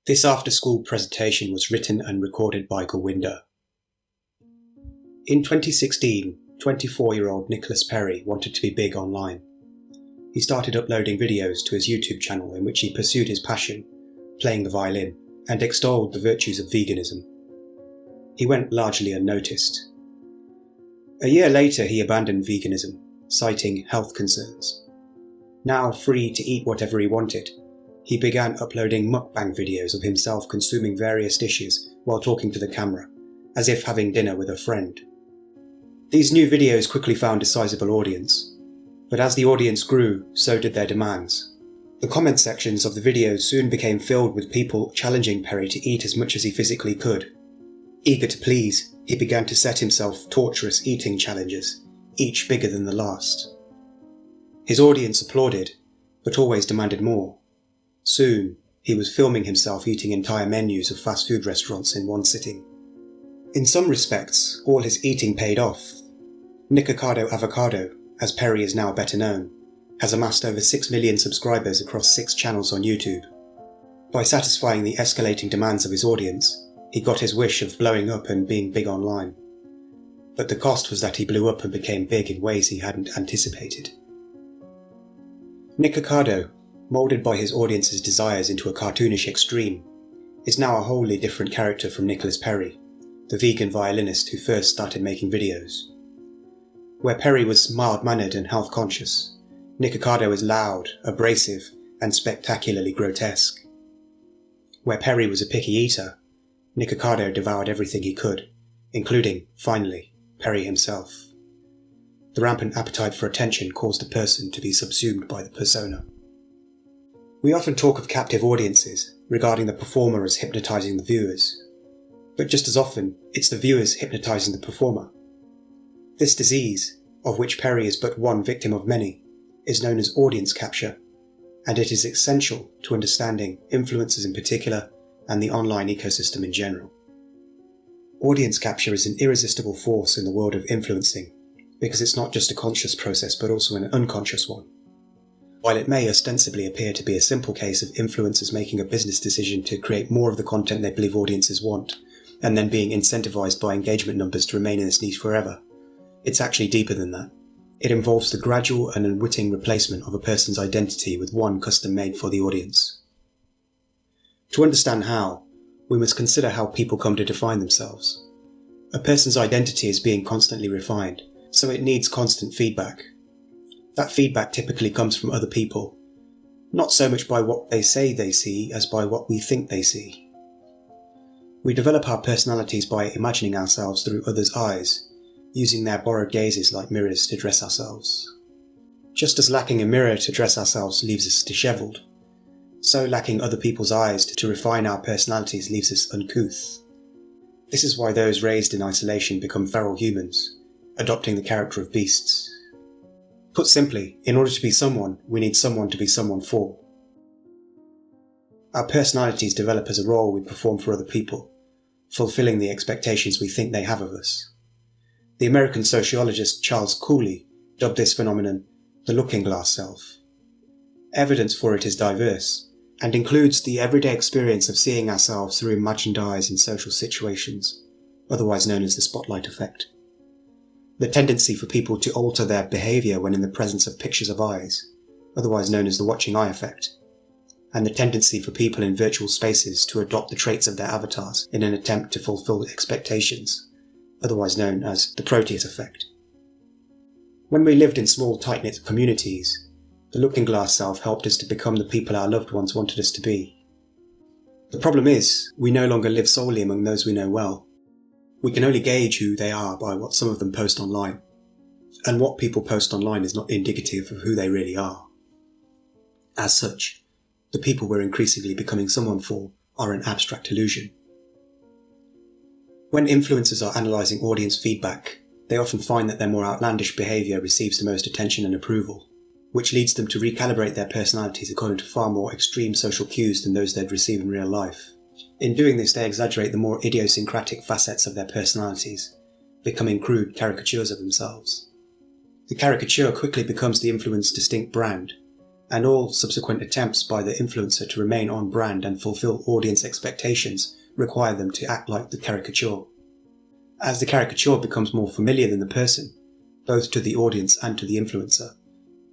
This after-school presentation was written and recorded by Hvordan. In 2016, 24-year-old Nicholas Perry wanted to be big online. He started uploading videos to his YouTube channel in which he pursued his passion, playing the violin, and extolled the virtues of veganism. He went largely unnoticed. A year later, he abandoned veganism, citing health concerns. Now free to eat whatever he wanted, he began uploading mukbang videos of himself consuming various dishes while talking to the camera, as if having dinner with a friend. These new videos quickly found a sizable audience, but as the audience grew, so did their demands. The comment sections of the videos soon became filled with people challenging Perry to eat as much as he physically could. Eager to please, he began to set himself torturous eating challenges, each bigger than the last. His audience applauded, but always demanded more. Soon, he was filming himself eating entire menus of fast food restaurants in one sitting. In some respects, all his eating paid off. Nikocado Avocado, as Perry is now better known, has amassed over 6 million subscribers across 6 channels on YouTube. By satisfying the escalating demands of his audience, he got his wish of blowing up and being big online. But the cost was that he blew up and became big in ways he hadn't anticipated. Nikocado, moulded by his audience's desires into a cartoonish extreme, is now a wholly different character from Nicholas Perry, the vegan violinist who first started making videos. Where Perry was mild-mannered and health-conscious, Nikocado is loud, abrasive, and spectacularly grotesque. Where Perry was a picky eater, Nikocado devoured everything he could, including, finally, Perry himself. The rampant appetite for attention caused the person to be subsumed by the persona. We often talk of captive audiences, regarding the performer as hypnotizing the viewers. But just as often, it's the viewers hypnotizing the performer. This disease, of which Perry is but one victim of many, is known as audience capture, and it is essential to understanding influencers in particular and the online ecosystem in general. Audience capture is an irresistible force in the world of influencing, because it's not just a conscious process but also an unconscious one. While it may ostensibly appear to be a simple case of influencers making a business decision to create more of the content they believe audiences want, and then being incentivized by engagement numbers to remain in this niche forever, it's actually deeper than that. It involves the gradual and unwitting replacement of a person's identity with one custom-made for the audience. To understand how, we must consider how people come to define themselves. A person's identity is being constantly refined, so it needs constant feedback. That feedback typically comes from other people, not so much by what they say they see as by what we think they see. We develop our personalities by imagining ourselves through others' eyes, using their borrowed gazes like mirrors to dress ourselves. Just as lacking a mirror to dress ourselves leaves us dishevelled, so lacking other people's eyes to refine our personalities leaves us uncouth. This is why those raised in isolation become feral humans, adopting the character of beasts. Put simply, in order to be someone, we need someone to be someone for. Our personalities develop as a role we perform for other people, fulfilling the expectations we think they have of us. The American sociologist Charles Cooley dubbed this phenomenon the looking glass self. Evidence for it is diverse, and includes the everyday experience of seeing ourselves through imagined eyes in social situations, otherwise known as the spotlight effect. The tendency for people to alter their behaviour when in the presence of pictures of eyes, otherwise known as the watching eye effect, and the tendency for people in virtual spaces to adopt the traits of their avatars in an attempt to fulfill expectations, otherwise known as the Proteus effect. When we lived in small tight-knit communities, the looking glass self helped us to become the people our loved ones wanted us to be. The problem is, we no longer live solely among those we know well. We can only gauge who they are by what some of them post online, and what people post online is not indicative of who they really are. As such, the people we're increasingly becoming someone for are an abstract illusion. When influencers are analysing audience feedback, they often find that their more outlandish behaviour receives the most attention and approval, which leads them to recalibrate their personalities according to far more extreme social cues than those they'd receive in real life. In doing this, they exaggerate the more idiosyncratic facets of their personalities, becoming crude caricatures of themselves. The caricature quickly becomes the influencer's distinct brand, and all subsequent attempts by the influencer to remain on brand and fulfill audience expectations require them to act like the caricature. As the caricature becomes more familiar than the person, both to the audience and to the influencer,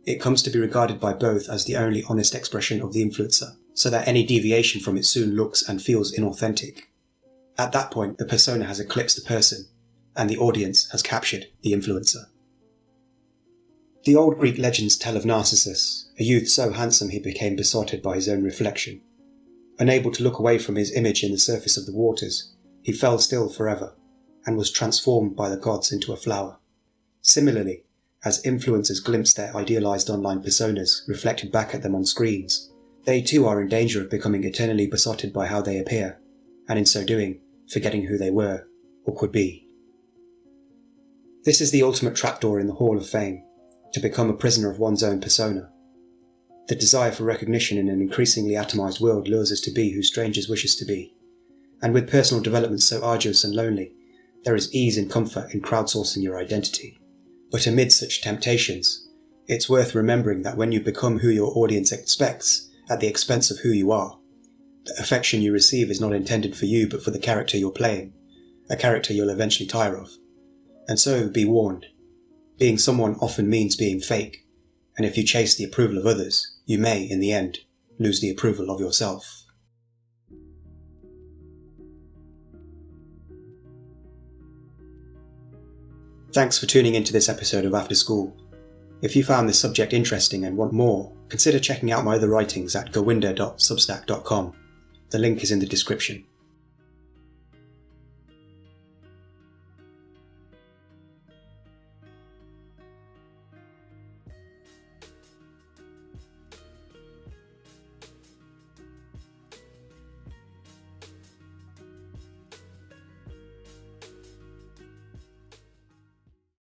it comes to be regarded by both as the only honest expression of the influencer, so that any deviation from it soon looks and feels inauthentic. At that point, the persona has eclipsed the person, and the audience has captured the influencer. The old Greek legends tell of Narcissus, a youth so handsome he became besotted by his own reflection. Unable to look away from his image in the surface of the waters, he fell still forever, and was transformed by the gods into a flower. Similarly, as influencers glimpse their idealized online personas reflected back at them on screens, they too are in danger of becoming eternally besotted by how they appear, and in so doing, forgetting who they were, or could be. This is the ultimate trapdoor in the Hall of Fame, to become a prisoner of one's own persona. The desire for recognition in an increasingly atomized world lures us to be who strangers wish us to be, and with personal development so arduous and lonely, there is ease and comfort in crowdsourcing your identity. But amid such temptations, it's worth remembering that when you become who your audience expects at the expense of who you are, the affection you receive is not intended for you but for the character you're playing, a character you'll eventually tire of. And so, be warned. Being someone often means being fake, and if you chase the approval of others, you may, in the end, lose the approval of yourself. Thanks for tuning into this episode of After School. If you found this subject interesting and want more, consider checking out my other writings at gowinda.substack.com. The link is in the description.